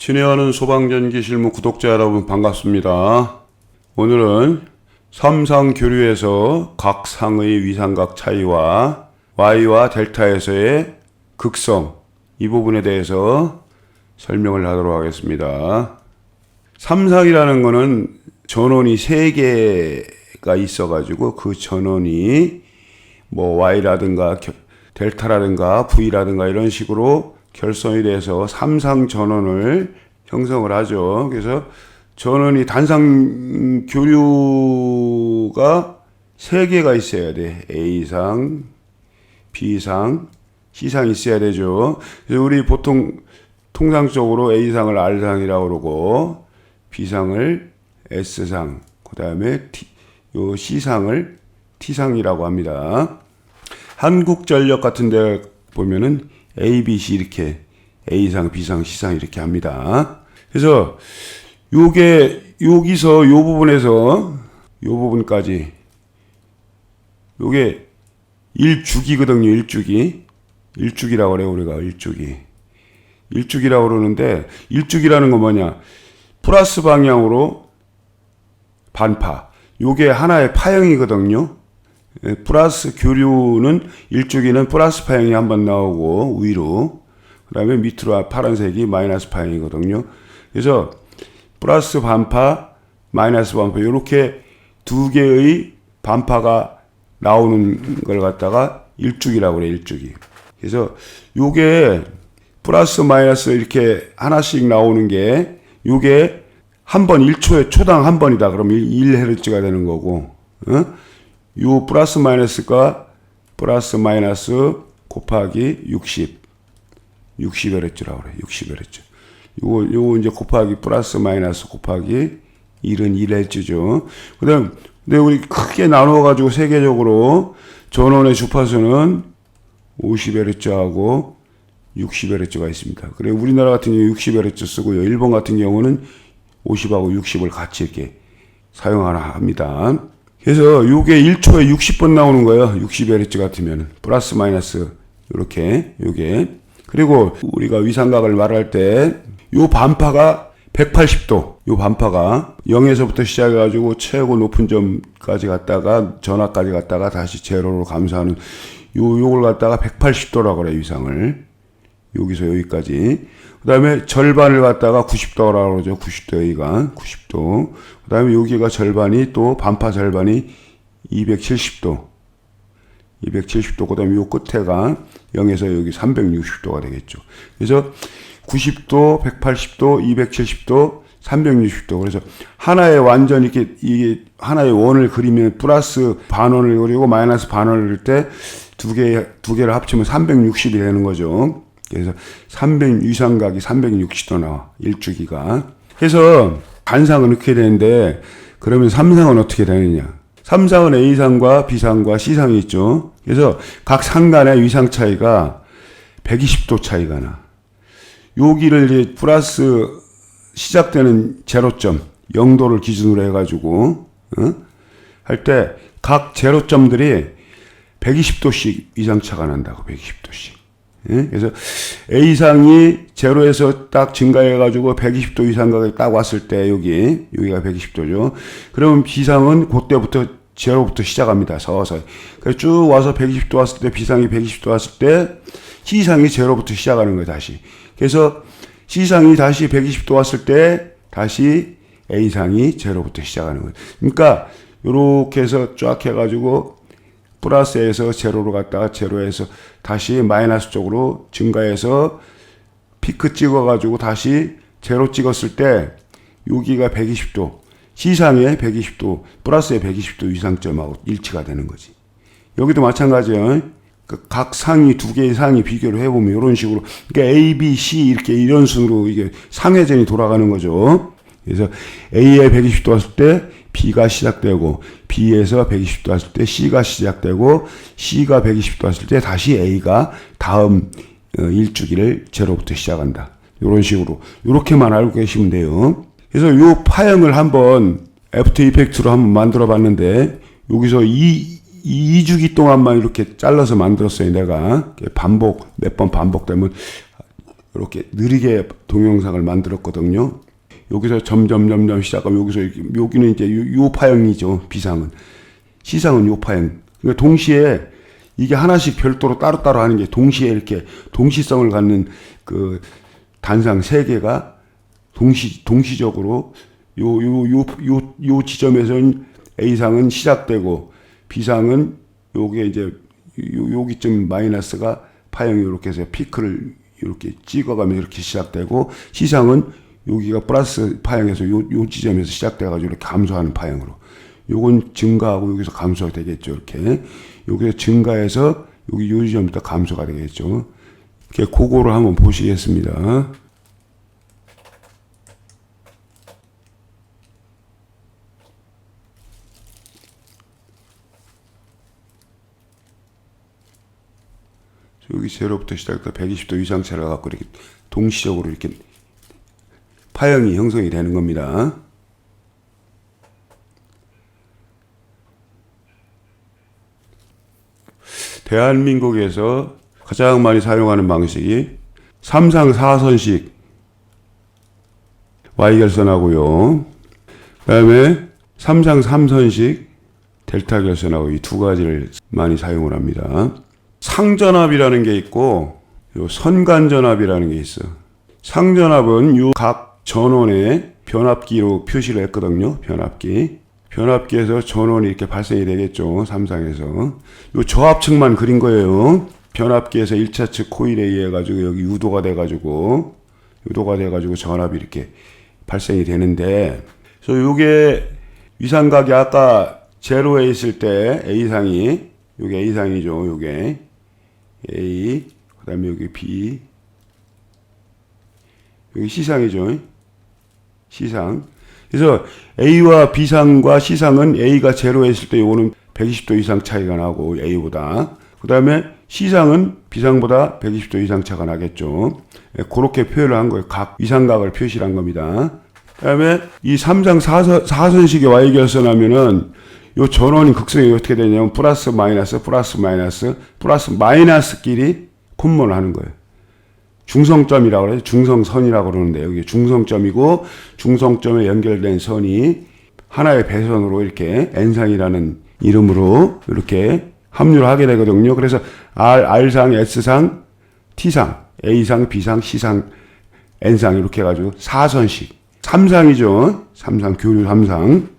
친애하는 소방전기 실무 구독자 여러분 반갑습니다. 오늘은 삼상교류에서 각 상의 위상각 차이와 Y와 델타에서의 극성 이 부분에 대해서 설명을 하도록 하겠습니다. 삼상이라는 거는 전원이 3개가 있어가지고 그 전원이 뭐 Y라든가 델타라든가 V라든가 이런 식으로 결선이 돼서 삼상 전원을 형성을 하죠. 그래서 전원이 단상 교류가 3개가 있어야 돼. A상, B상, C상이 있어야 되죠. 그래서 우리 보통 통상적으로 A상을 R상이라고 그러고 B상을 S상, 그 다음에 요 C상을 T상이라고 합니다. 한국전력 같은 데 보면은 A, B, C 이렇게 A상, B상, C상 이렇게 합니다. 그래서 요게 여기서 요 부분에서 요 부분까지 요게 1주기거든요. 1주기라고 그래요. 우리가 1주기라고 그러는데 1주기라는 건 뭐냐? 플러스 방향으로 반파. 요게 하나의 파형이거든요. 플러스 교류는 1주기는 플러스 파형이 한번 나오고 위로 그 다음에 밑으로 파란색이 마이너스 파형이거든요. 그래서 플러스 반파 마이너스 반파 이렇게 두 개의 반파가 나오는 걸 갖다가 1주기라고 그래요. 1주기. 그래서 요게 플러스 마이너스 이렇게 하나씩 나오는 게 요게 한 번 1초에 초당 한 번이다. 그럼 1Hz가 되는 거고 요 플러스 마이너스가 플러스 마이너스 곱하기 60Hz라고 그래요. 60Hz. 요거 이제 곱하기 플러스 마이너스 곱하기 1은 1Hz죠. 그다음 근데 우리 크게 나누어 가지고 세계적으로 전원의 주파수는 50Hz하고 60Hz가 있습니다. 그래 우리나라 같은 경우 60Hz 쓰고요. 일본 같은 경우는 50하고 60을 같이 이렇게 사용하나 합니다. 그래서 요게 1초에 60번 나오는 거예요. 60Hz 같으면 플러스 마이너스 이렇게 요게. 그리고 우리가 위상각을 말할 때 요 반파가 180도. 요 반파가 0에서부터 시작해 가지고 최고 높은 점까지 갔다가 전압까지 갔다가 다시 제로로 감소하는 요걸 갖다가 180도라고 그래요. 위상을. 여기서 여기까지. 그다음에 절반을 갖다가 90도라고 그러죠. 90도 여기가 90도. 그다음에 여기가 절반이 또 반파 절반이 270도. 270도. 그다음에 요 끝에가 0에서 여기 360도가 되겠죠. 그래서 90도, 180도, 270도, 360도. 그래서 하나의 완전 이렇게 이게 하나의 원을 그리면 플러스 반원을 그리고 마이너스 반원을 그릴 때 두 개를 합치면 360이 되는 거죠. 그래서 위상각이 360도 나와. 1주기가. 그래서 단상은 이렇게 되는데 그러면 삼상은 어떻게 되느냐? 삼상은 A상과 B상과 C상이 있죠. 그래서 각 상 간의 위상 차이가 120도 차이가 나. 여기를 이제 플러스 시작되는 제로점 0도를 기준으로 해가지고 할 때 각 제로점들이 120도씩 위상차가 난다고. 120도씩. 그래서 A상이 제로에서 딱 증가해가지고 120도 위상각이 딱 왔을 때 여기가 120도죠. 그러면 B상은 그때부터 제로부터 시작합니다. 서서히. 그래서 쭉 와서 120도 왔을 때 B상이 120도 왔을 때 C상이 제로부터 시작하는 거예요. 다시. 그래서 C상이 다시 120도 왔을 때 다시 A상이 제로부터 시작하는 거예요. 그러니까 이렇게 해서 쫙 해가지고 플러스에서 제로로 갔다가 제로에서 다시 마이너스 쪽으로 증가해서 피크 찍어가지고 다시 제로 찍었을 때 여기가 120도, C상에 120도, 플러스에 120도 위상점하고 일치가 되는 거지. 여기도 마찬가지예요. 각 상이 두 개의 상이 비교를 해보면 이런 식으로 그러니까 A, B, C 이렇게 이런 순으로 이게 상회전이 돌아가는 거죠. 그래서 A에 120도 왔을 때 B가 시작되고 B에서 120도 왔을 때 C가 시작되고 C가 120도 왔을 때 다시 A가 다음 1주기를 제로부터 시작한다. 이런 식으로 이렇게만 알고 계시면 돼요. 그래서 이 파형을 한번 애프터 이펙트로 한번 만들어 봤는데 여기서 2주기 동안만 이렇게 잘라서 만들었어요. 내가 반복 몇 번 반복되면 이렇게 느리게 동영상을 만들었거든요. 여기서 점점 시작하면 여기서 여기는 이제 요 파형이죠. 비상은. 시상은 요 파형. 그러니까 동시에 이게 하나씩 별도로 따로따로 하는 게 동시에 이렇게 동시성을 갖는 그 단상 세 개가 동시적으로 요 지점에서는 A상은 시작되고 B상은 요게 이제 여기쯤 마이너스가 파형이 이렇게 해서 피크를 이렇게 찍어가면 이렇게 시작되고 C상은 여기가 플러스 파형에서 요 지점에서 시작돼가지고 이렇게 감소하는 파형으로. 요건 증가하고 여기서 감소가 되겠죠. 이렇게. 여기서 증가해서 여기 요 지점부터 감소가 되겠죠. 이렇게 그거를 한번 보시겠습니다. 여기 제로부터 시작해서 120도 이상 차를 갖고 이렇게 동시적으로 이렇게 파형이 형성이 되는 겁니다. 대한민국에서 가장 많이 사용하는 방식이 3상 4선식 Y결선하고요. 그 다음에 3상 3선식 델타 결선하고 이 두 가지를 많이 사용을 합니다. 상전압이라는 게 있고 요 선간전압이라는 게 있어. 상전압은 요 각 전원의 변압기로 표시를 했거든요. 변압기에서 전원이 이렇게 발생이 되겠죠. 3상에서. 요 저압측만 그린 거예요. 변압기에서 1차 측 코일에 의해 가지고 여기 유도가 돼 가지고 전압이 이렇게 발생이 되는데, 그래서 요게 위상각이 아까 제로에 있을 때 A상이 요게 A상이죠. 요게 A, 그다음에 여기 B, 여기 C상이죠. C상. 그래서 A와 B상과 C상은 A가 제로에 있을 때 요거는 120도 이상 차이가 나고 A보다. 그 다음에 C상은 B상보다 120도 이상 차가 나겠죠. 그렇게 표현을 한 거예요. 각 위상각을 표시를 한 겁니다. 그 다음에 이 3상 4선식의 Y결선 하면은 요 전원이 극성이 어떻게 되냐면 플러스 마이너스끼리 콤보를 하는 거예요. 중성점이라고 그래요. 중성선이라고 그러는데 여기 중성점이고 중성점에 연결된 선이 하나의 배선으로 이렇게 N상이라는 이름으로 이렇게 합류를 하게 되거든요. 그래서 R상, S상, T상, A상, B상, C상, N상 이렇게 해가지고 4선식. 3상이죠. 3상, 교류 3상.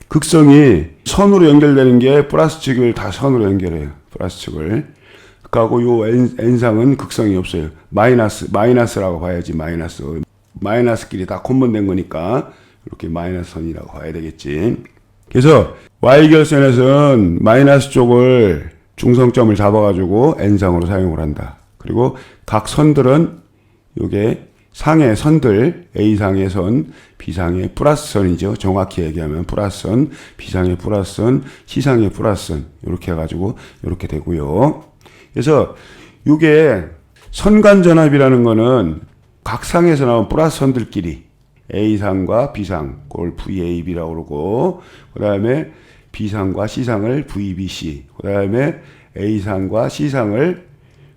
극성이 선으로 연결되는 게 플러스 측을 다 선으로 연결해요. 플러스 측을. 그하고 요 N상은 극성이 없어요. 마이너스라고 봐야지. 마이너스끼리 다 콤본된 거니까 이렇게 마이너스 선이라고 봐야 되겠지. 그래서 Y결선에서는 마이너스 쪽을 중성점을 잡아가지고 N상으로 사용을 한다. 그리고 각 선들은 요게 상의 선들, A상의 선, B상의 플러스 선이죠. 정확히 얘기하면 플러스 선, B상의 플러스 선, C상의 플러스 선. 이렇게 해가지고 이렇게 되고요. 그래서 이게 선간전압이라는 거는 각 상에서 나온 플러스 선들끼리 A상과 B상, 그걸 VAB라고 그러고, 그 다음에 B상과 C상을 VBC, 그 다음에 A상과 C상을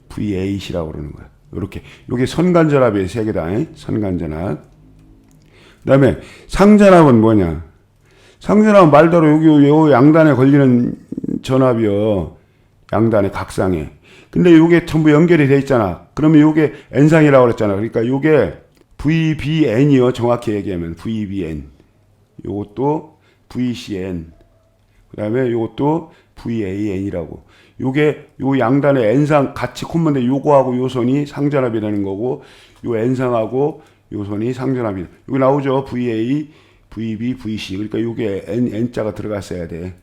VAC라고 그러는 거야. 이렇게. 이게 선간전압의 세 개다. 선간전압. 그 다음에 상전압은 뭐냐? 상전압은 말대로 여기 양단에 걸리는 전압이요. 양단의 각상에. 근데 요게 전부 연결이 돼 있잖아. 그러면 요게 N상이라고 그랬잖아. 그러니까 요게 VBN이요. 정확히 얘기하면 VBN. 요것도 VCN. 그 다음에 요것도 VAN이라고. 요게 요 양단의 N상 같이 콤보인데 요거하고 요 선이 상전압이라는 거고, 요 N상하고 요 선이 상전압이. 여기 나오죠. VA, VB, VC. 그러니까 요게 N자가 들어갔어야 돼.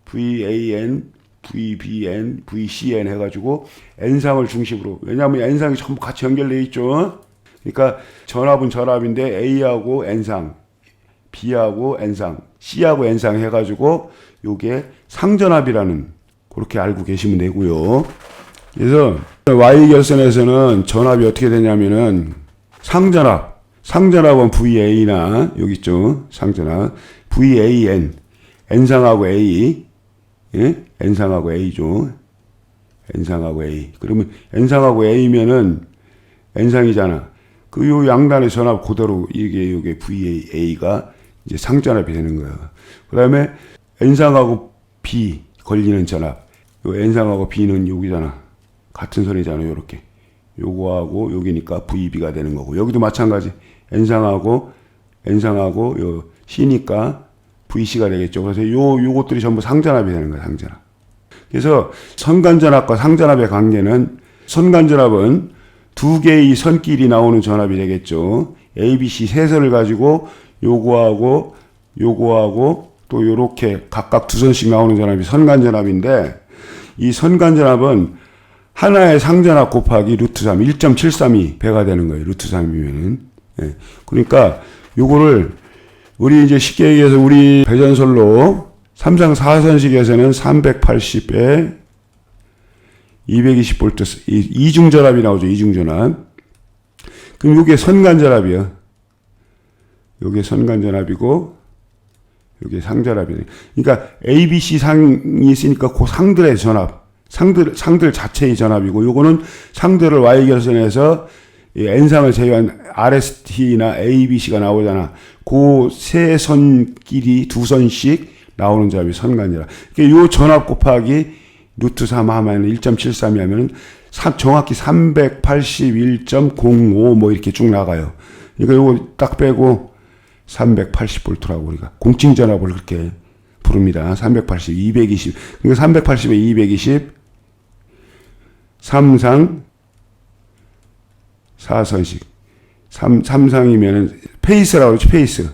VAN, VBN, VCN 해가지고 N상을 중심으로. 왜냐하면 N상이 전부 같이 연결되어 있죠. 그러니까 전압은 전압인데 A하고 N상, B하고 N상, C하고 N상 해가지고 요게 상전압이라는, 그렇게 알고 계시면 되고요. 그래서 Y결선에서는 전압이 어떻게 되냐면은 상전압은 VA나 여기 있죠. 상전압 VAN, N상하고 A, 예? N상하고 A죠. N상하고 A. 그러면 N상하고 A면은 N상이잖아. 그 요 양단의 전압 그대로 이게 VA가 이제 상전압이 되는 거예요. 그 다음에 N상하고 B 걸리는 전압. 요 N상하고 B는 여기잖아. 같은 선이잖아. 요렇게. 요거하고 여기니까 VB가 되는 거고. 여기도 마찬가지. N상하고 요 C니까 VC가 되겠죠. 그래서 요것들이 전부 상전압이 되는 거야. 상전압. 그래서 선간전압과 상전압의 관계는 선간전압은 두 개의 선끼리 나오는 전압이 되겠죠. ABC 세 선을 가지고 요거하고 또 요렇게 각각 두 선씩 나오는 전압이 선간전압인데 이 선간전압은 하나의 상전압 곱하기 루트 3, 1.732 배가 되는 거예요. 루트 3이면은. 예. 그러니까 요거를 우리 이제 쉽게 얘기해서 우리 배전설로 3상 4선식에서는 380에 220V 이중전압이 나오죠. 이중전압. 그럼 요게 선간전압이야. 요게 선간전압이고 요게 상전압이네. 그러니까 ABC 상이 있으니까 그 상들의 전압, 상들 자체의 전압이고 요거는 상들을 Y결선에서 N상을 제외한 RST나 ABC가 나오잖아. 그 세 선끼리 두 선씩 나오는 전압이 선간전압. 그러니까 요 전압 곱하기 루트 3 하면 1.73이 하면은 정확히 381.05 뭐 이렇게 쭉 나가요. 그러니까 요거 딱 빼고 380V라고 우리가 공칭전압을 그렇게 부릅니다. 380, 220. 그러니까 380에 220 3상 4선식 3상이면은 페이스라고 그러죠. 페이스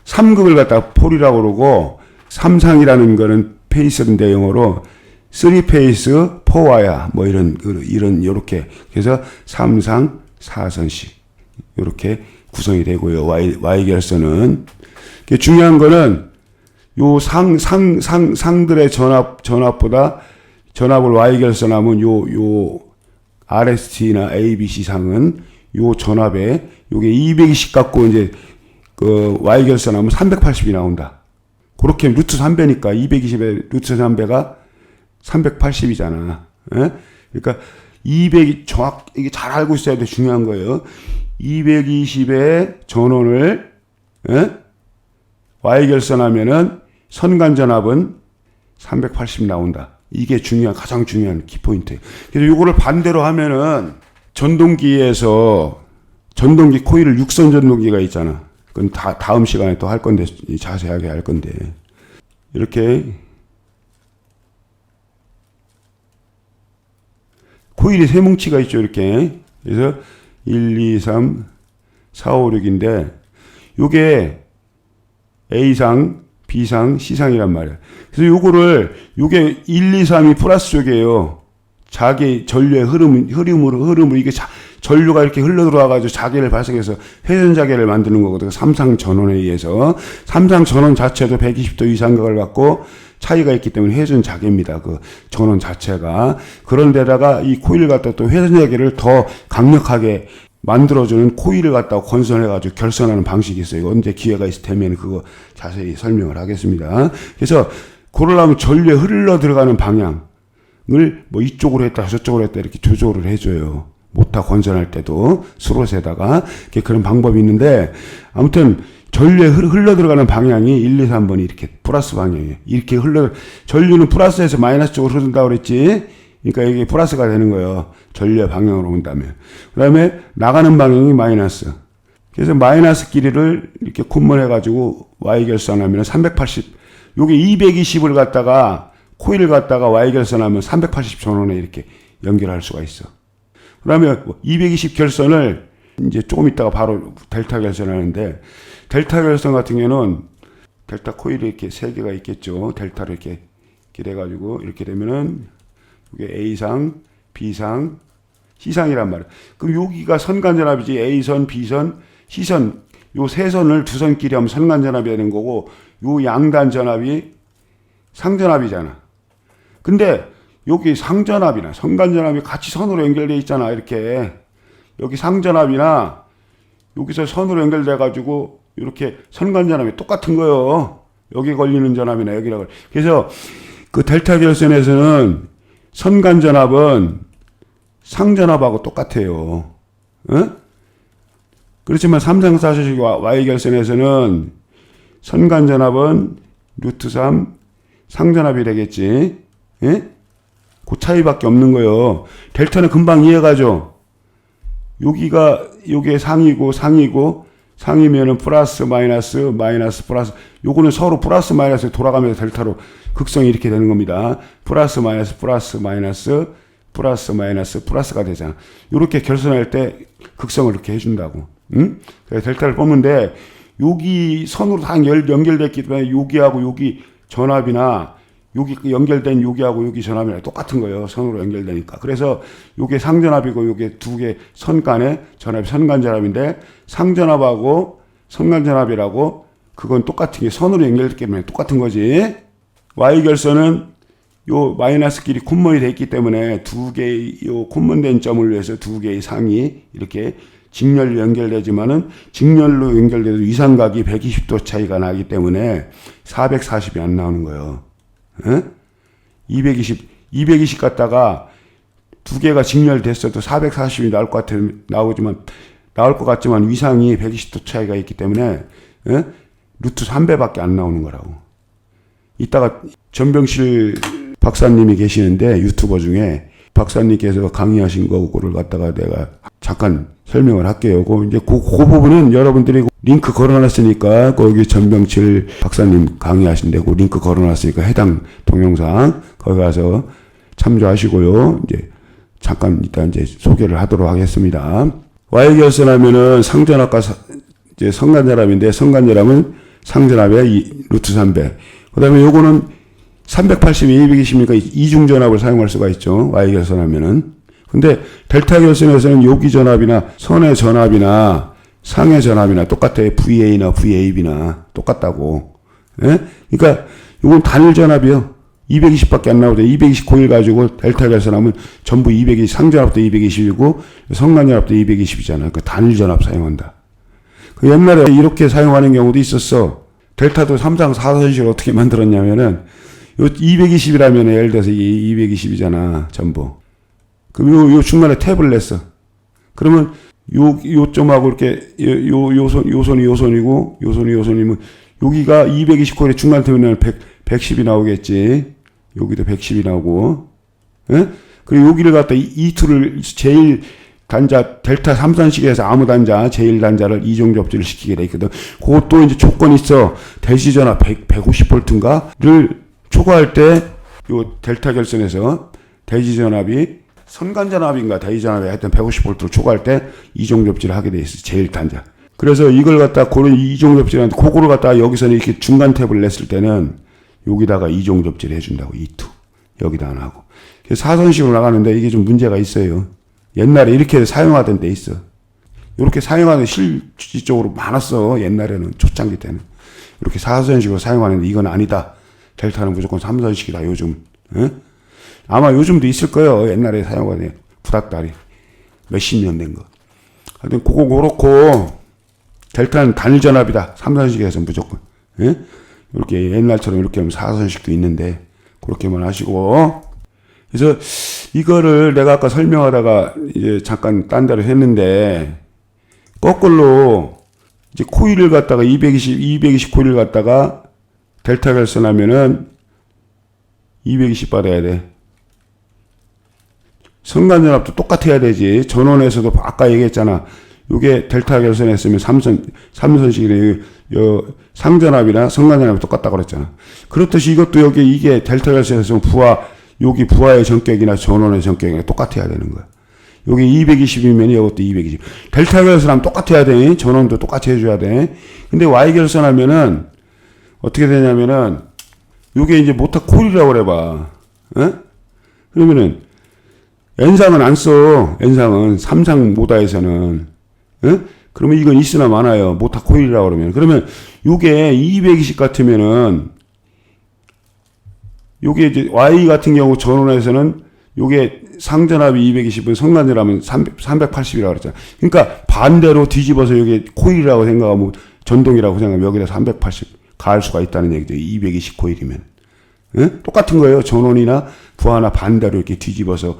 3극을 갖다가 폴이라고 그러고 3상이라는 거는 페이스인데 영어로 3페이스 4와야 뭐 이런 요렇게 그래서 3상 4선식 요렇게 구성이 되고요. Y결선은 중요한 거는 요 상들의 전압보다 전압을 Y결선하면 요 RST나 ABC 상은 요 전압에 요게 220 갖고 이제 그 Y결선하면 380이 나온다. 그렇게 루트 3배니까 220에 루트 3배가 380이잖아. 예? 그러니까 200이 이게 잘 알고 있어야 돼. 중요한 거예요. 220의 전원을 Y결선하면은 선간전압은 380 나온다. 이게 가장 중요한 키포인트. 그래서 요거를 반대로 하면은 전동기 코일을 6선 전동기가 있잖아. 그건 다음 시간에 또 할 건데, 자세하게 할 건데. 이렇게 코일이 세 뭉치가 있죠. 이렇게. 그래서 1, 2, 3, 4, 5, 6인데 요게 A상, B상, C상이란 말이야. 그래서 요게 1, 2, 3이 플러스 쪽이에요. 자기 전류의 흐름으로 이게 전류가 이렇게 흘러 들어와가지고 자계를 발생해서 회전 자계를 만드는 거거든요. 삼상 전원에 의해서. 삼상 전원 자체도 120도 이상각을 갖고 차이가 있기 때문에 회전 자계입니다. 그 전원 자체가. 그런데다가 이 코일을 갖다 또 회전 자계를 더 강력하게 만들어주는 코일을 갖다가 건선해가지고 결선하는 방식이 있어요. 언제 기회가 있을 테면 그거 자세히 설명을 하겠습니다. 그래서 그러려면 전류에 흘러 들어가는 방향을 뭐 이쪽으로 했다 저쪽으로 했다 이렇게 조절을 해줘요. 모터 건선할 때도 스롯에다가 그런 방법이 있는데 아무튼 전류에 흘러 들어가는 방향이 1, 2, 3번이 이렇게 플러스 방향이에요. 이렇게 전류는 플러스에서 마이너스 쪽으로 흐른다고 그랬지. 그러니까 이게 플러스가 되는 거예요. 전류의 방향으로 본다면. 그 다음에 나가는 방향이 마이너스. 그래서 마이너스 길이를 이렇게 콤문해가지고 Y결선하면 380, 요게 220을 갖다가 코일을 갖다가 Y결선하면 380 전원에 이렇게 연결할 수가 있어. 그 다음에 220 결선을 이제 조금 있다가 바로 델타 결선하는데 델타 결선 같은 경우는 델타 코일이 이렇게 세 개가 있겠죠. 델타를 이렇게 돼가지고 이렇게 되면은 이게 A상, B상, C상이란 말이에요. 그럼 여기가 선간전압이지. A선, B선, C선 요 세 선을 두 선끼리 하면 선간전압이 되는 거고 요 양단 전압이 상전압이잖아. 근데 여기 상전압이나 선간전압이 같이 선으로 연결되어 있잖아. 이렇게 여기 상전압이나 여기서 선으로 연결돼 가지고 이렇게 선간전압이 똑같은 거예요. 여기 걸리는 전압이나 여기라고. 그래서 그 델타 결선에서는 선간전압은 상전압하고 똑같아요. 그렇지만 삼성사조식 Y결선에서는 선간전압은 루트 3 상전압이 되겠지. 예? 그 차이밖에 없는 거예요. 델타는 금방 이해가죠. 요게 상이고 상이면은 플러스 마이너스 플러스, 요거는 서로 플러스 마이너스 돌아가면서 델타로 극성이 이렇게 되는 겁니다. 플러스 마이너스 플러스가 되잖아. 요렇게 결선할 때 극성을 이렇게 해준다고. 그래서 델타를 뽑는데 여기 선으로 다 연결됐기 때문에 여기하고 여기 전압이나 여기 연결된 여기하고 여기 전압이랑 똑같은 거예요. 선으로 연결되니까. 그래서 요게 상전압이고 요게 두 개 선 간의 전압이 선간전압인데, 상전압하고 선간전압이라고 그건 똑같은 게 선으로 연결됐기 때문에 똑같은 거지. Y결선은 요 마이너스끼리 콤문이 돼 있기 때문에 두 개의 요 콤문된 점을 위해서 두 개의 상이 이렇게 직렬로 연결되지만은 직렬로 연결돼도 위상각이 120도 차이가 나기 때문에 440이 안 나오는 거예요. 220 갖다가 두 개가 직렬됐어도 440이 나올 것 같지만 위상이 120도 차이가 있기 때문에 루트 3배밖에 안 나오는 거라고. 이따가 전병실 박사님이 계시는데 유튜버 중에 박사님께서 강의하신 거를 갖다가 내가 잠깐 설명을 할게요. 이제 그 부분은 여러분들이 링크 걸어놨으니까 거기 전병실 박사님 강의하신데 그 링크 걸어놨으니까 해당 동영상 거기 가서 참조하시고요. 이제 잠깐 이따 이제 소개를 하도록 하겠습니다. Y결선하면은 상전압과 이제 선간전압인데, 선간전압은 상전압의 루트 3배. 그 다음에 요거는 380이 220이니까 이중전압을 사용할 수가 있죠. Y결선하면은. 근데 델타 결선에서는 여기 전압이나 선의 전압이나 상의 전압이나 똑같아요. VA나 VAB나 똑같다고. 예? 그러니까 이건 단일 전압이요. 220밖에 안 나오죠. 220 코일 가지고 델타 결선하면 전부 220, 상전압도 220이고 선간전압도 220이잖아요. 그러니까 단일 전압 사용한다. 그 옛날에 이렇게 사용하는 경우도 있었어. 델타도 삼상 4선식을 어떻게 만들었냐면은 요 220이라면 예를 들어서 이게 220이잖아. 전부. 그럼 요 중간에 탭을 냈어. 그러면 요점하고 이렇게 요선이고 요선이면 여기가 220 코일에 중간 탭을 내면 110이 나오겠지. 여기도 110이 나오고. 예? 그리고 여기를 갖다 E2를 제일 단자 델타 3선식에서 아무 단자 제일 단자를 이중 접지를 시키게 돼 있거든. 그것도 이제 조건이 있어. 대시전압 150V인가를 초과할 때 요 델타 결선에서 대지전압이 선간전압인가 대지전압이 하여튼 150V를 초과할 때 이중 접지를 하게 돼 있어. 제일 단자. 그래서 이걸 갖다 그런 이중 접지를 그거를 갖다 여기서는 이렇게 중간 탭을 냈을 때는 여기다가 이중 접지를 해준다고. E2 여기다 안 하고. 그래서 4선식으로 나가는데 이게 좀 문제가 있어요. 옛날에 이렇게 사용하던 데 있어. 이렇게 사용하는 실질적으로 많았어. 옛날에는 초창기 때는 이렇게 4선식으로 사용하는데 이건 아니다. 델타는 무조건 3선식이다 요즘. 에? 아마 요즘도 있을 거예요. 옛날에 사용하던 부닥다리 몇십 년 된 거. 하여튼 그거 그렇고 델타는 단일 전압이다. 3선식에서 무조건. 에? 이렇게 옛날처럼 이렇게 하면 4선식도 있는데 그렇게만 하시고. 그래서 이거를 내가 아까 설명하다가 이제 잠깐 딴 데로 했는데 거꾸로 이제 코일을 갖다가 220 코일을 갖다가 델타 결선하면은 220 받아야 돼. 선간전압도 똑같아야 되지. 전원에서도 아까 얘기했잖아. 요게 델타 결선했으면 3선식이래. 상전압이나 선간전압이 똑같다고 그랬잖아. 그렇듯이 이것도 여기 이게 델타 결선에서 여기 부하의 전격이나 전원의 전격이나 똑같아야 되는 거야. 여기 220이면 이것도 220. 델타 결선하면 똑같아야 돼. 전원도 똑같이 해줘야 돼. 근데 Y 결선하면은 어떻게 되냐면은 요게 이제 모터 코일이라고 그래봐. 에? 그러면은 N상은 안 써. N상은 삼상 모다에서는. 에? 그러면 이건 있으나 많아요. 모터 코일이라고 그러면 요게 220 같으면은 요게 이제 Y 같은 경우 전원에서는 요게 상전압이 220은 선간전압은 380이라고 그랬잖아. 그러니까 반대로 뒤집어서 요게 코일이라고 생각하면 전동이라고 생각하면 여기다 380 가할 수가 있다는 얘기죠. 220 코일이면. 에? 똑같은 거예요. 전원이나 부하나 반대로 이렇게 뒤집어서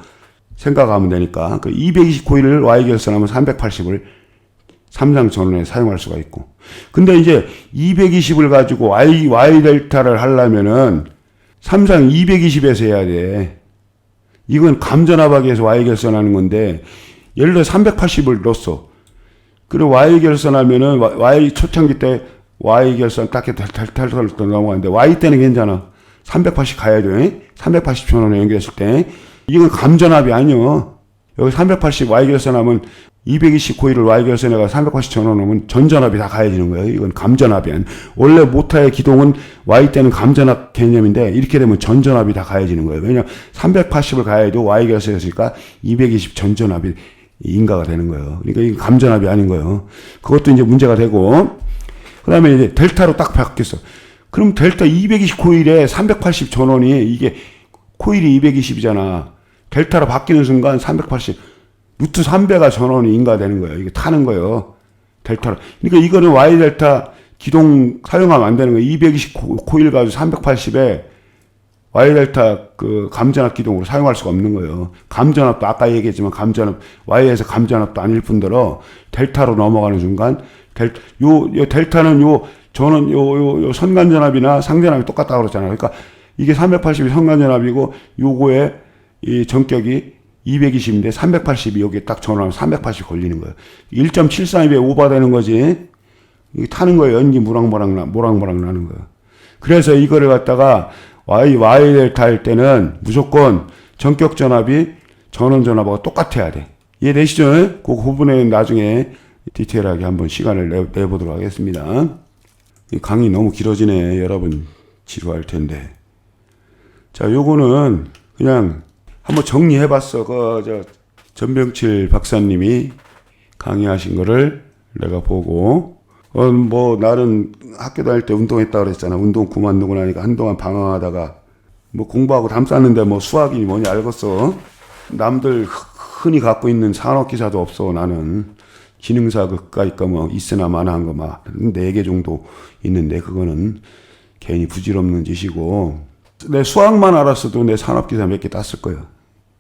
생각하면 되니까. 그 229일을 Y 결선하면 380을 삼상 전원에 사용할 수가 있고. 근데 이제 220을 가지고 Y 델타를 하려면은 삼상 220에서 해야 돼. 이건 감전압하기에서 Y 결선하는 건데, 예를 들어 380을 넣었어. 그리고 Y 결선하면은 Y 초창기 때 Y 결선 딱 델타를 넘어가는데 Y 때는 괜찮아. 380 가야 돼. 380 전원에 연결했을 때. 이건 감전압이 아니요. 여기 380 Y 결선하면 229일을 Y 결선에가 380 전원하면 전전압이 다 가해지는 거예요. 이건 감전압이 아니에요. 원래 모터의 기동은 Y 때는 감전압 개념인데 이렇게 되면 전전압이 다 가해지는 거예요. 왜냐하면 380을 가해도 Y 결선했으니까 220 전전압이 인가가 되는 거예요. 그러니까 이게 감전압이 아닌 거예요. 그것도 이제 문제가 되고, 그 다음에 이제 델타로 딱 바뀌었어. 그럼 델타 229일에 380 전원이 이게 코일이 220이잖아. 델타로 바뀌는 순간 380, 루트 3배가 전원이 인가되는 거예요. 이게 타는 거예요. 델타로. 그러니까 이거는 Y 델타 기동 사용하면 안 되는 거예요. 220 코일 가지고 380에 Y 델타 그 감전압 기동으로 사용할 수가 없는 거예요. 감전압도 아까 얘기했지만 감전압, Y에서 감전압도 아닐 뿐더러 델타로 넘어가는 순간 요 델타는 저는 선간전압이나 상전압이 똑같다고 그랬잖아요. 그러니까 이게 380이 선간전압이고 요거에 이 전격이 220인데 380이 여기에 딱 전원하면 380 걸리는 거예요. 1.732에 오버되는 거지. 이게 타는 거예요. 연기 모락모락 나는 거예요. 그래서 이거를 갖다가 Y 델타 할 때는 무조건 전격 전압이 전원 전압하고 똑같아야 돼. 이해되시죠? 그 부분에 나중에 디테일하게 한번 시간을 내보도록 하겠습니다. 이 강의 너무 길어지네. 여러분 지루할 텐데. 자, 요거는 그냥 한번 정리해봤어. 전병칠 박사님이 강의하신 거를 내가 보고, 나는 학교 다닐 때 운동했다 그랬잖아. 운동 그만두고 나니까 한동안 방황하다가, 공부하고 담 쌌는데 수학이 뭐냐 알겠어. 남들 흔히 갖고 있는 산업기사도 없어. 나는 기능사 그까이 거 있으나 마나한 거 4개 정도 있는데, 그거는 괜히 부질없는 짓이고, 내 수학만 알았어도 내 산업기사 몇 개 땄을 거야.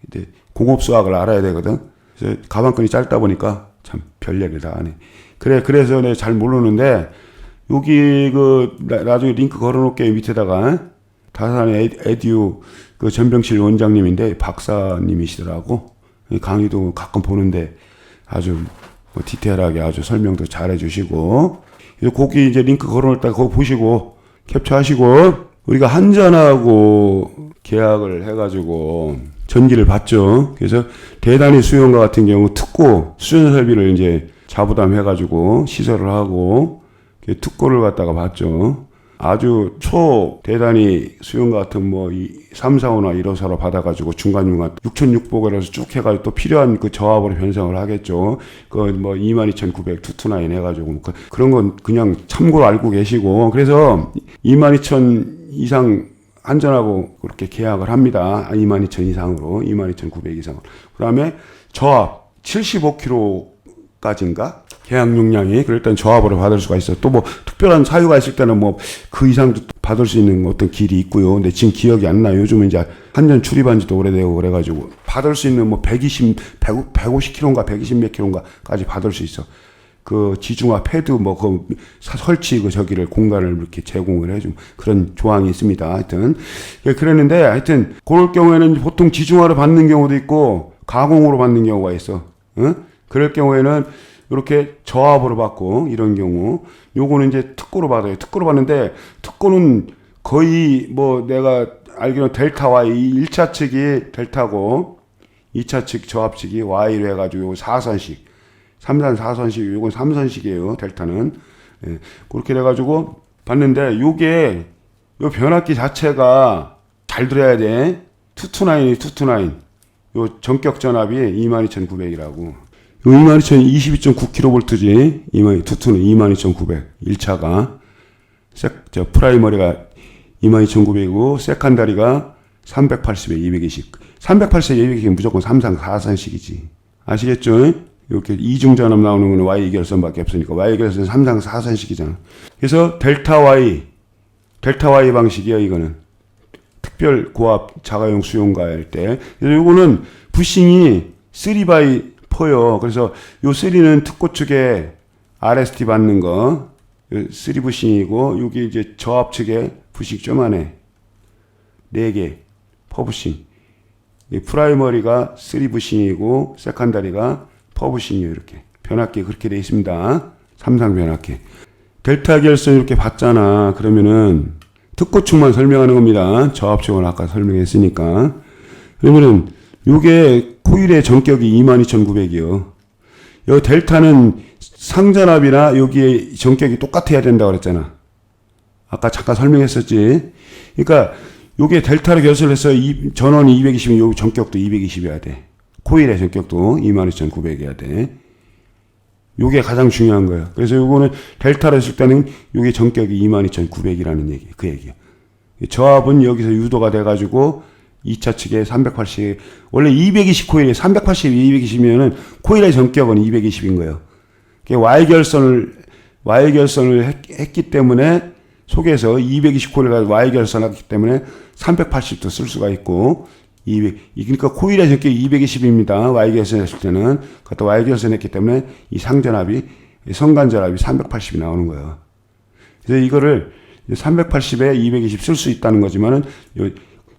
근데 공업수학을 알아야 되거든. 그래서 가방끈이 짧다 보니까 참 별 얘기를 다 하네. 그래서 내가 잘 모르는데, 여기 나중에 링크 걸어놓을게. 밑에다가 다산의 에듀 전병칠 원장님인데 박사님이시더라고. 강의도 가끔 보는데 아주 디테일하게 아주 설명도 잘 해주시고, 그래서 거기 이제 링크 걸어놓을 때 거기 보시고 캡처하시고, 우리가 한전하고 계약을 해가지고 전기를 받죠. 그래서 대단히 수용과 같은 경우 특고 수전 설비를 이제 자부담해가지고 시설을 하고 특고를 갖다가 받죠. 아주 대단히 수용과 같은 3, 4, 5나 1호사로 받아가지고 중간중간 6,600원에서 쭉 해가지고 또 필요한 그 저압으로 변성을 하겠죠. 22,900 229 해가지고 그런 건 그냥 참고로 알고 계시고, 그래서 22,000 이상 한전하고 그렇게 계약을 합니다. 22,000 이상으로, 22,900 이상으로. 그 다음에 저압 75kg까지인가? 계약 용량이. 그럴 땐 저압으로 받을 수가 있어요. 또 특별한 사유가 있을 때는 그 이상도 받을 수 있는 어떤 길이 있고요. 근데 지금 기억이 안 나요. 요즘은 이제 한전 출입한 지도 오래되고 그래가지고 받을 수 있는 150kg인가 120 몇 kg인가까지 받을 수 있어. 그 지중화 패드 설치 저기를 공간을 이렇게 제공을 해준 그런 조항이 있습니다. 하여튼 그랬는데, 하여튼 그럴 경우에는 보통 지중화를 받는 경우도 있고 가공으로 받는 경우가 있어. 그럴 경우에는 이렇게 저압으로 받고, 이런 경우 요거는 이제 특고로 받아요. 특고로 받는데, 특고는 거의 내가 알기로는 델타 Y 1차 측이 델타고 2차 측 저압 측이 Y로 해가지고 4선식 3선 4선식, 요건 3선식이에요. 델타는. 예, 그렇게 돼가지고 봤는데, 요게 요 변압기 자체가 잘 들어야 돼. 229. 요 전격 전압이 22,900이라고. 요 22,022.9kV지. 22,900. 1차가. 프라이머리가 22,900이고, 세컨다리가 380에 220. 380에 220이 무조건 3상 4선식이지. 아시겠죠? 이렇게 이중전압 나오는 건 Y 결선밖에 없으니까. Y 결선은 3상 4선식이잖아. 그래서 델타 Y 방식이야, 이거는. 특별 고압 자가용 수용가 할 때. 그래서 요거는 부싱이 3x4요. 그래서 요 3는 특고 측에 RST 받는 거, 3 부싱이고, 여기 이제 저압 측에 부싱 쪼만해. 4개, 퍼부싱. 이 프라이머리가 3 부싱이고, 세컨다리가 퍼부싱이에요, 이렇게. 변압기 그렇게 돼 있습니다. 삼상 변압기. 델타 결선 이렇게 봤잖아. 그러면은, 특고 측만 설명하는 겁니다. 저압 측은 아까 설명했으니까. 그러면은, 요게 코일의 전격이 22,900이요. 요 델타는 상전압이나 여기에 전격이 똑같아야 된다고 그랬잖아. 아까 잠깐 설명했었지. 그러니까 요게 델타로 결선해서 전원이 220이면 요 전격도 220이어야 돼. 코일의 전격도 22,900이어야 돼. 요게 가장 중요한 거예요. 그래서 요거는 델타로 했을 때는 요게 전격이 22,900이라는 얘기, 그 얘기야. 저압은 여기서 유도가 돼가지고 2차 측에 380, 원래 220 코일이 380, 220이면은 코일의 전격은 220인 거예요. Y결선을 했기 때문에 속에서 220 코일을 Y결선을 했기 때문에 380도 쓸 수가 있고, 그러니까 코일의 전격이 220입니다. Y결선 했을 때는. 그것도 Y결선 했기 때문에 이 상전압이, 성간전압이 380이 나오는 거예요. 그래서 이거를 380에 220 쓸 수 있다는 거지만은,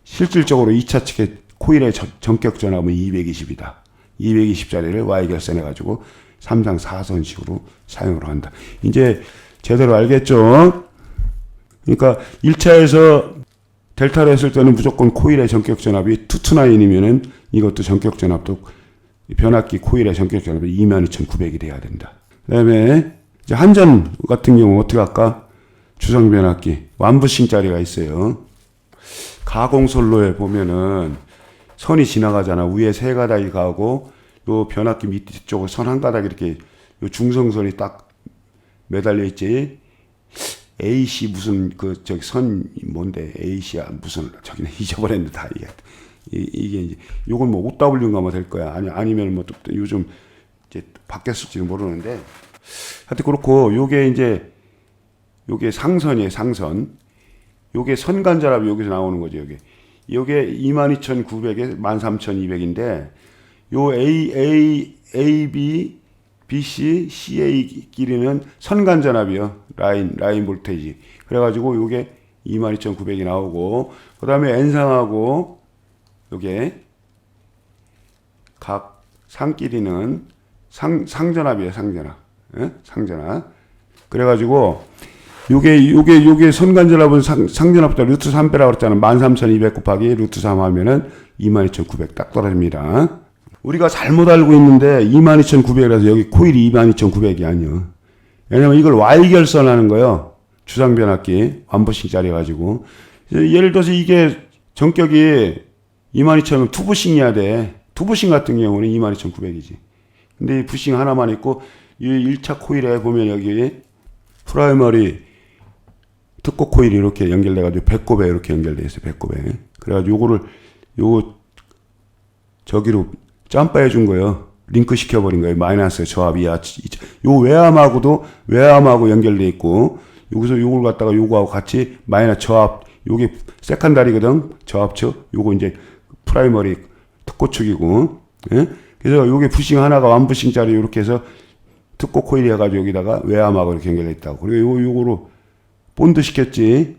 실질적으로 2차 측의 코일의 전격 전압은 220이다. 220짜리를 Y결선해가지고 3상 4선식으로 사용을 한다. 이제 제대로 알겠죠? 그러니까 1차에서 델타로 했을 때는 무조건 코일의 전격 전압이 229이면은 이것도 전격 전압도 변압기 코일의 전격 전압이 22,900이 돼야 된다. 그 다음에 이제 한전 같은 경우 어떻게 할까? 주성 변압기 완부싱짜리가 있어요. 가공선로에 보면은 선이 지나가잖아. 위에 세 가닥이 가고 요 변압기 밑쪽에 선 한 가닥 이렇게 요 중성선이 딱 매달려 있지. AC 무슨 저기 선 뭔데 AC야 무슨 저기는 잊어버렸는데 다 이게 이제 요건 뭐 OW인가 뭐 될 거야. 아니면 뭐 또 요즘 이제 바뀌었을지는 모르는데 하여튼 그렇고 요게 상선이에요. 상선. 요게 선간전압이 여기서 나오는 거죠, 요게 22,900에 13,200인데, 요 AB, BC, CA 길이는 선간전압이요. 라인 볼테이지. 그래가지고 요게 22,900이 나오고, 그 다음에 N상하고, 요게 각 상 길이는 상전압이에요, 상전압. 예? 상전압. 그래가지고, 요게 선간전압은 상전압보다 루트 3 빼라고 그랬잖아. 13,200 곱하기 루트 3 하면은 22,900 딱 떨어집니다. 우리가 잘못 알고 있는데 22,900이라서 여기 코일이 22,900이 아니요. 왜냐면 이걸 Y결선 하는 거예요. 주상변압기 완부싱짜리 가지고. 예를 들어서 이게 전격이 22,000은 투부싱이야 돼. 투부싱 같은 경우는 22,900이지. 근데 이 부싱 하나만 있고 이 1차 코일에 보면 여기 프라이머리 특고 코일이 이렇게 연결돼가지고 배꼽에 이렇게 연결돼 있어요. 배꼽에. 그래가지고 요거를 저기로 점프해 준 거예요. 링크 시켜버린 거예요. 마이너스 저압 이하. 요 외암하고 연결돼 있고 여기서 요걸 갖다가 요거하고 같이 마이너스 저압. 요게 세컨다리거든. 저압측. 요거 이제 프라이머리 특고 측이고. 예? 그래서 요게 부싱 하나가 완부싱짜리 이렇게 해서 특고 코일이 해가지고 여기다가 외암하고 이렇게 연결돼 있다고. 그리고 요거로 본드 시켰지.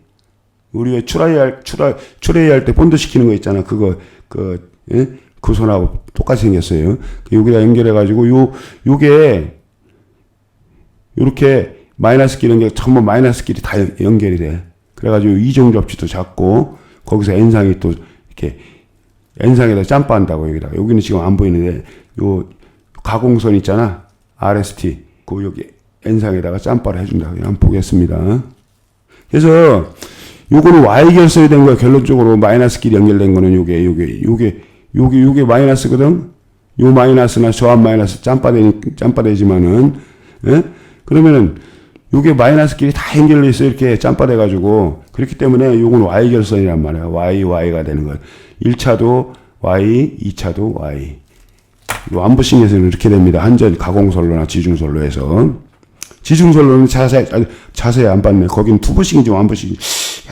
우리 왜 추레이 할 때 본드 시키는 거 있잖아. 예? 그 손하고 똑같이 생겼어요. 여기다 연결해가지고 요게 요렇게 마이너스 길 연결, 전부 마이너스 길이 다 연결이 돼. 그래가지고 이종 접지도 잡고 거기서 N상이 또 이렇게 N상에다 짬빠한다고 여기다가. 여기는 지금 안 보이는데 요 가공선 있잖아. RST. 여기 N상에다가 짬빠를 해준다. 한번 보겠습니다. 그래서 요거는 Y결선이 된 거야. 결론적으로 마이너스 길이 연결된 거는 요게 마이너스거든. 요 마이너스나 저압 마이너스 짬빠되지만은, 예? 그러면은 요게 마이너스 길이 다 연결돼 있어. 이렇게 짬빠돼가지고. 그렇기 때문에 요건 Y결선이란 말이야. Y가 되는 거야. 1차도 Y, 2차도 Y. 요 안부싱에서는 이렇게 됩니다. 한전 가공선로나 지중선로에서. 지중설로는 자세히 안 봤네. 거긴 투부식인지 완부식인지.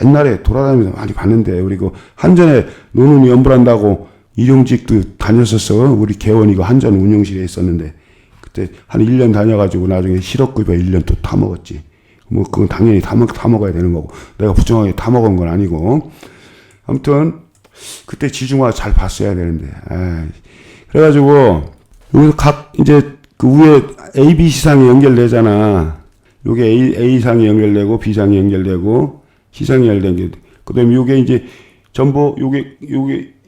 옛날에 돌아다니면서 많이 봤는데, 우리 그 한전에 노는이 연불한다고 이용직도 다녔었어. 우리 개원이 그 한전 운영실에 있었는데, 그때 한 1년 다녀가지고 나중에 실업급여 1년 또 타먹었지. 뭐, 그건 당연히 타먹어야 되는 거고. 내가 부정하게 타먹은 건 아니고. 아무튼, 그때 지중화 잘 봤어야 되는데. 그래가지고, 여기서 이제, 그 위에 ABC상에 연결되잖아. 요게 A상에 연결되고, B상에 연결되고, C상에 연결된 게. 그 다음에 요게 이제, 전부, 요게,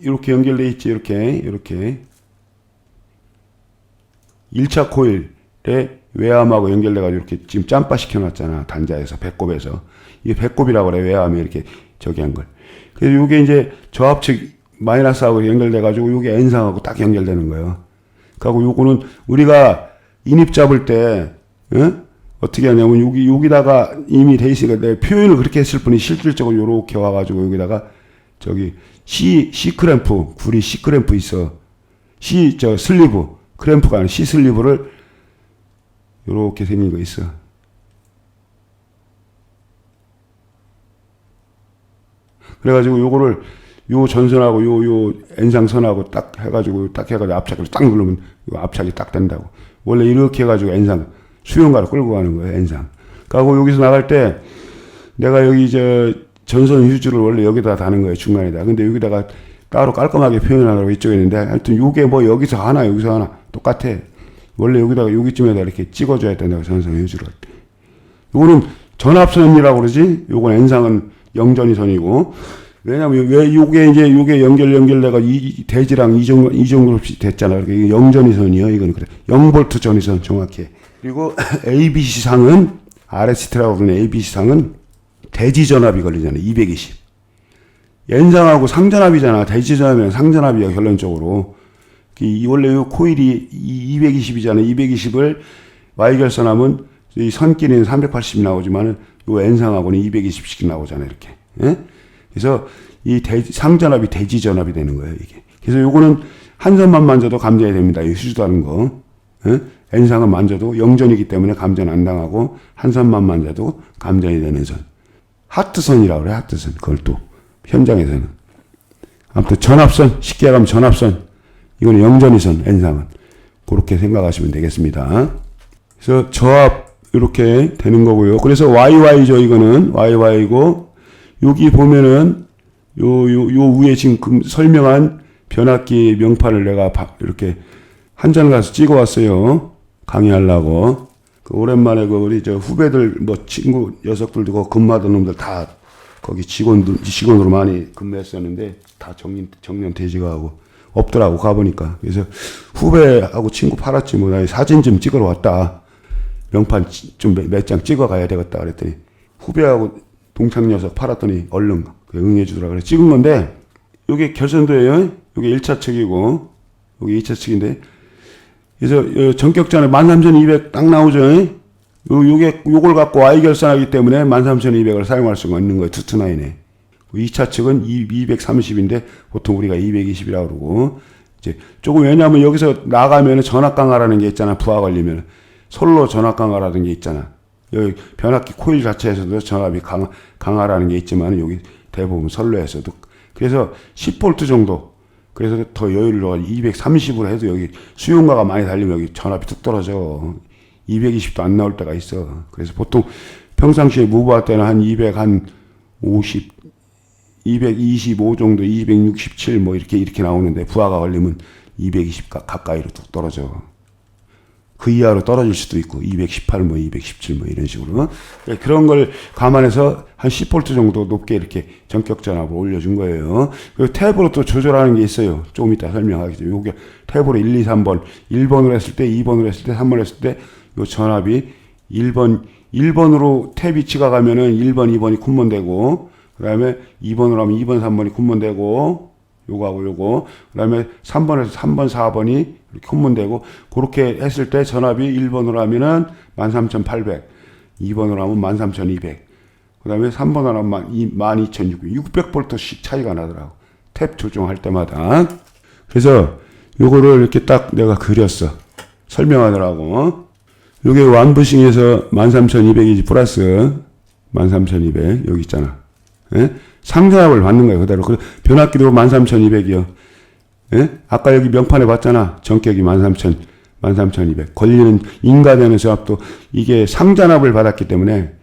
이렇게 연결돼 있지, 이렇게. 1차 코일에 외암하고 연결돼가지고 이렇게 지금 짬바 시켜놨잖아. 단자에서, 배꼽에서. 이게 배꼽이라고 그래, 외암에 이렇게 저기 한 걸. 그래서 요게 이제 저압측 마이너스하고 연결돼가지고 요게 N상하고 딱 연결되는 거예요. 그리고 요거는 우리가 인입 잡을 때, 어떻게 하냐면 여기다가 이미 돼 있으니까 내 표현을 그렇게 했을 뿐이 실질적으로 요렇게 와가지고 여기다가 저기 C 크램프, 구리 C 크램프 있어. 슬리브, 크램프가 아니라 C 슬리브를 요렇게 생긴 거 있어. 그래가지고 요거를 요 전선하고 요 N상선하고 딱 해가지고 압착을 딱 누르면 요 압착이 딱 된다고. 원래 이렇게 해가지고 N상 수용가를 끌고 가는 거예요, N상. 그리고 여기서 나갈 때 내가 여기 전선 휴지를 원래 여기다 다는 거예요, 중간에다. 근데 여기다가 따로 깔끔하게 표현하라고 이쪽에 있는데 하여튼 요게 뭐 여기서 하나 똑같아. 원래 여기다가 여기쯤에다 이렇게 찍어줘야 된다고, 전선 휴지를. 요거는 전압선이라고 그러지? 요건 N상은 영전이선이고. 왜냐면 왜 요게 연결돼가 이 대지랑 이 정도 됐잖아. 이게 영전이선이요. 이건 그래. 0V 전이선 정확히. 그리고 ABC상은 RST라고 부르는 ABC상은 대지전압이 걸리잖아. 220. N상하고 상전압이잖아. 대지전압이랑 상전압이야, 결론적으로. 원래 요 코일이 220이잖아. 220을 Y결선하면 이 선끼리는 380 나오지만은 요 N상하고는 220씩 나오잖아, 이렇게. 예? 그래서 이 상전압이 대지전압이 되는 거예요, 이게. 그래서 요거는 한 선만 만져도 감전이 됩니다. 이 휴지다는 거. 예? N상은 만져도 영전이기 때문에 감전 안 당하고 한 선만 만져도 감전이 되는 선. 하트선이라고 그래, 하트선. 그걸 또 현장에서는. 아무튼 전압선, 쉽게 가면 전압선. 이거는 영전이선, N상은. 그렇게 생각하시면 되겠습니다. 그래서 저압 이렇게 되는 거고요. 그래서 YY죠, 이거는. YY고 여기 보면은 요 위에 지금 설명한 변압기 명판을 내가 이렇게 한전 가서 찍어 왔어요. 강의하려고. 오랜만에 우리 후배들 친구 녀석들도 근무하던 놈들 다 거기 직원으로 많이 근무했었는데 다 정년 퇴직하고 없더라고, 가보니까. 그래서 후배하고 친구 팔았지, 뭐, 나 사진 좀 찍으러 왔다. 명판 좀 몇 장 찍어 가야 되겠다. 그랬더니 후배하고 동창 녀석 팔았더니 얼른 응해주더라. 그래 찍은 건데, 요게 결선도예요. 요게 1차 측이고, 요게 2차 측인데, 그래서 전격전에 13,200 딱 나오죠. 요걸 갖고 Y 결선하기 때문에 13,200을 사용할 수가 있는 거예요. 투투나인에. 2차 측은 230인데 보통 우리가 220이라고 그러고, 이제 조금 왜냐하면 여기서 나가면 전압 강화라는 게 있잖아. 부하 걸리면 솔로 전압 강화라는 게 있잖아. 여기 변압기 코일 자체에서도 전압이 강화라는 게 있지만 여기 대부분 선로에서도. 그래서 10V 정도. 그래서 더 여유를 넣어 230으로 해도 여기 수용가가 많이 달리면 여기 전압이 툭 떨어져. 220도 안 나올 때가 있어. 그래서 보통 평상시에 무부하 때는 한 225 정도, 267 뭐 이렇게 나오는데 부하가 걸리면 220 가까이로 뚝 떨어져. 그 이하로 떨어질 수도 있고 218 뭐 217 뭐 이런 식으로. 그런 걸 감안해서 한 10V 정도 높게 이렇게 전격 전압을 올려준 거예요. 그리고 탭으로 또 조절하는 게 있어요. 조금 이따 설명하겠죠. 요게 탭으로 1, 2, 3번 1번으로 했을 때, 2번으로 했을 때, 3번으로 했을 때 요 전압이 1번으로 탭 위치가 가면은 1번, 2번이 쿤먼되고, 그 다음에 2번으로 하면 2번, 3번이 쿤먼되고, 요거하고 요거. 그 다음에 3번에서 3번, 4번이 이렇게 쿤먼되고, 그렇게 했을 때 전압이 1번으로 하면은 13,800, 2번으로 하면 13,200, 그 다음에 3번으로 하면 12,600, 600V씩 차이가 나더라고. 탭 조정할 때마다. 그래서 요거를 이렇게 딱 내가 그렸어. 설명하더라고. 요게 완부싱에서 13,200이지 플러스 13,200 여기 있잖아. 예? 상전압을 받는 거예요. 그대로. 변압기도 13,200이요. 예? 아까 여기 명판에 봤잖아. 전격이 13,200. 걸리는 인가되는 전압도 이게 상전압을 받았기 때문에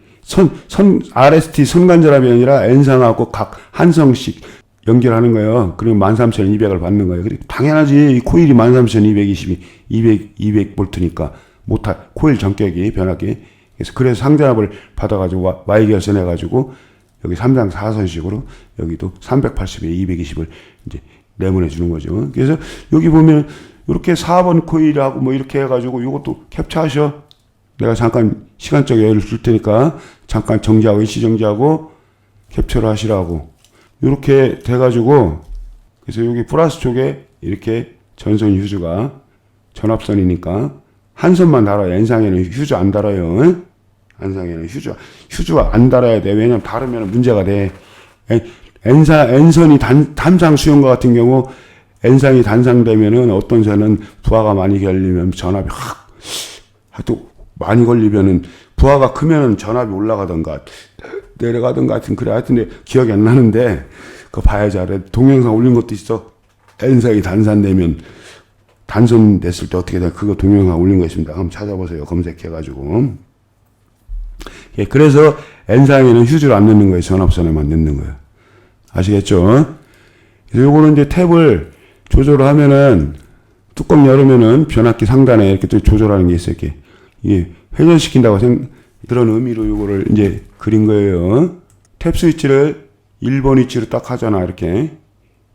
RST 선간전압이 아니라 N상하고 각 한 성씩 연결하는 거예요. 그리고 13,200을 받는 거예요. 당연하지. 이 코일이 13,220이 200V니까 코일 전격이 변압기. 그래서 상전압을 받아가지고 Y 결선해가지고 여기 3장 4선식으로 여기도 380에 220을 이제 내보내 주는 거죠. 그래서 여기 보면 이렇게 4번 코일하고 뭐 이렇게 해가지고 이것도 캡처하셔. 내가 잠깐 시간적 여유를 줄 테니까 잠깐 정지하고 일시 정지하고 캡처를 하시라고. 이렇게 돼가지고 그래서 여기 플러스 쪽에 이렇게 전선 휴즈가 전압선이니까 한 선만 달아요. N상에는 휴즈 안 달아요. N상에는 휴즈가 안 달아야 돼. 왜냐면 다르면 문제가 돼. N선이 단상 수용과 같은 경우 N상이 단상되면은 어떤 선은 부하가 많이 걸리면 전압이 또 많이 걸리면은 부하가 크면은 전압이 올라가던가 내려가던가 하여튼 그래. 하여튼 기억이 안 나는데 그거 봐야지 알아. 동영상 올린 것도 있어. N상이 단산되면 단선 됐을 때 어떻게 돼? 그거 동영상 올린 거 있습니다. 한번 찾아보세요. 검색해가지고. 예, 그래서 N상에는 휴즈를 안 넣는 거예요. 전압선에만 넣는 거예요. 아시겠죠? 그래서 요거는 이제 탭을 조절을 하면은 뚜껑 열으면은 변압기 상단에 이렇게 또 조절하는 게 있어요. 이렇게. 이게 회전시킨다고 그런 의미로 요거를 이제 그린 거예요. 탭 스위치를 1번 위치로 딱 하잖아. 이렇게.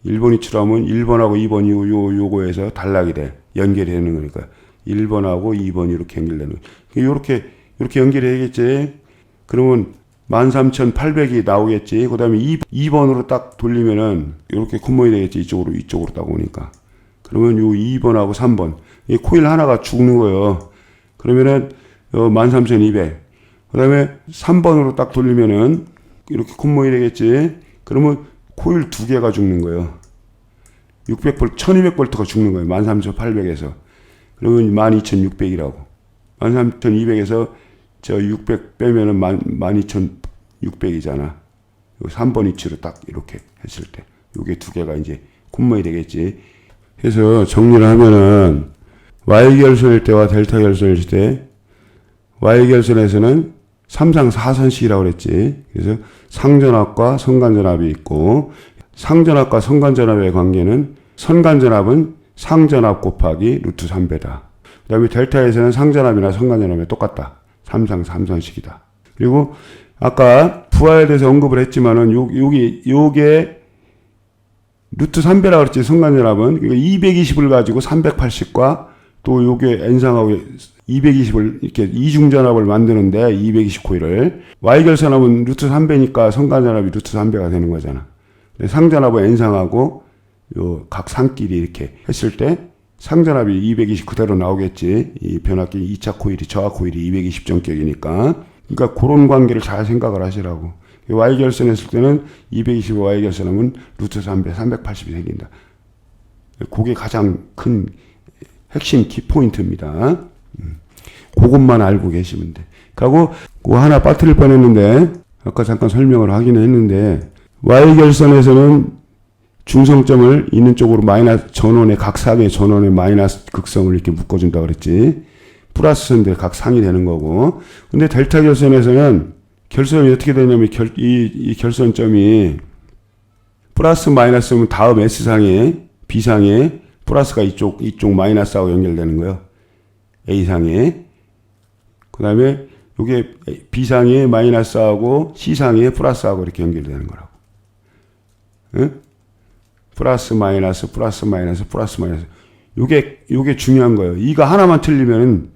1번 위치로 하면 1번하고 2번이 요거에서 단락이 돼. 연결이 되는 거니까. 1번하고 2번이 이렇게 연결되는 거예요. 이렇게 연결이 되겠지. 그러면 13,800이 나오겠지. 그 다음에 2번으로 딱 돌리면은 이렇게 콤보이 되겠지. 이쪽으로 딱 오니까. 그러면 요 2번하고 3번. 이 코일 하나가 죽는 거예요. 그러면은 13,200. 그 다음에 3번으로 딱 돌리면은 이렇게 콤보이 되겠지. 그러면 코일 두 개가 죽는 거예요. 600V, 1200V가 죽는 거예요. 13,800에서. 그러면 12,600이라고. 13,200에서 저 600 빼면은 12,600이잖아. 3번 위치로 딱 이렇게 했을 때. 요게 두 개가 이제 콤보이 되겠지. 그래서 정리를 하면은 Y결선일 때와 델타 결선일 때 Y결선에서는 3상 4선식이라고 그랬지. 그래서 상전압과 선간전압이 있고 상전압과 선간전압의 관계는 선간전압은 상전압 곱하기 루트 3배다. 그 다음에 델타에서는 상전압이나 선간전압이 똑같다. 3상 3선식이다. 그리고 아까 부하에 대해서 언급을 했지만은 요게 루트 3배라고 그랬지. 선간전압은 220을 가지고 380과 또 요게 N상하고 220을 이렇게 이중전압을 만드는데 220 코일을 Y결선압은 루트 3배니까 선간전압이 루트 3배가 되는 거잖아. 상전압은 N상하고 요 각 상끼리 이렇게 했을 때 상전압이 220 그대로 나오겠지. 이 변압기 2차 코일이 저하 코일이 220 전격이니까. 그러니까 그런 관계를 잘 생각을 하시라고. Y결선 했을 때는 220 Y결선하면 루트 3배 380이 생긴다. 그게 가장 큰 핵심 키포인트입니다. 그것만 알고 계시면 돼. 그리고 그거 하나 빠뜨릴 뻔했는데 아까 잠깐 설명을 하긴 했는데 Y결선에서는 중성점을 있는 쪽으로 마이너스 전원의 각 상의 전원의 마이너스 극성을 이렇게 묶어준다 그랬지. 플러스 선들 각 상이 되는 거고. 근데 델타 결선에서는 결선이 어떻게 되냐면 이 결선점이 플러스 마이너스면 다음 S상에 B상에 플러스가 이쪽 마이너스하고 연결되는 거예요. A상에. 그 다음에 요게 B상에 마이너스하고 C상에 플러스하고 이렇게 연결되는 거라고. 응? 플러스 마이너스 플러스 마이너스 플러스 마이너스. 요게 중요한 거예요. 이거 하나만 틀리면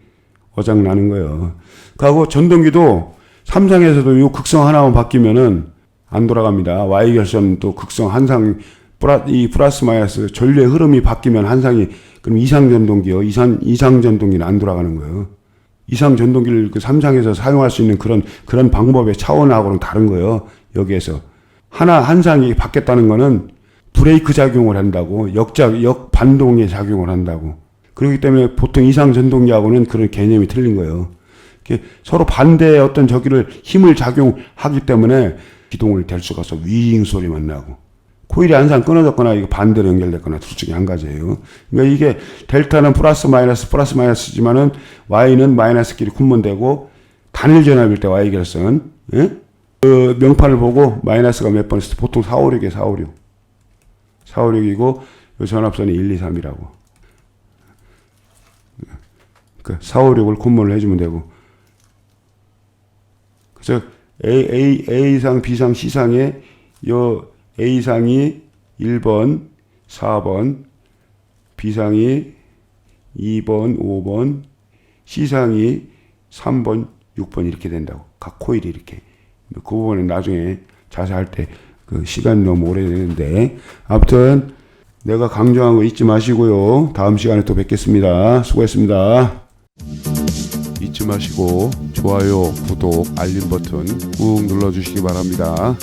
어장나는 거예요. 그리고 전동기도 삼상에서도 요 극성 하나만 바뀌면은 안 돌아갑니다. Y결선 또 극성 한상 이 플러스 마이너스 전류의 흐름이 바뀌면 한상이 그럼 이상 전동기요. 이상 전동기는 안 돌아가는 거예요. 이상 전동기를 그 삼상에서 사용할 수 있는 그런 방법의 차원하고는 다른 거예요. 여기에서 한 상이 바뀌었다는 거는 브레이크 작용을 한다고 역반동의 작용을 한다고. 그렇기 때문에 보통 이상 전동기하고는 그런 개념이 틀린 거예요. 이렇게 서로 반대의 어떤 저기를 힘을 작용하기 때문에 기동을 될 수가 없어. 윙 소리만 나고. 코일이 항상 끊어졌거나 이거 반대로 연결됐거나 둘 중에 한 가지예요. 그러니까 이게 델타는 플러스 마이너스지만은 Y는 마이너스끼리 군문되고 단일 전압일 때 Y 결성은 예? 그 명판을 보고 마이너스가 몇 번 있을 때 보통 4, 5, 6이에요. 4, 5, 6. 4, 5, 6이고 이 전압선이 1, 2, 3이라고. 그 4, 5, 6을 군문을 해주면 되고. 그래서 A상, B상, C상에 요 A상이 1번, 4번, B상이 2번, 5번, C상이 3번, 6번 이렇게 된다고. 각 코일이 이렇게. 그 부분은 나중에 자세할 때 그 시간 너무 오래되는데 아무튼 내가 강조한 거 잊지 마시고요. 다음 시간에 또 뵙겠습니다. 수고했습니다. 잊지 마시고 좋아요, 구독, 알림 버튼 꾹 눌러주시기 바랍니다.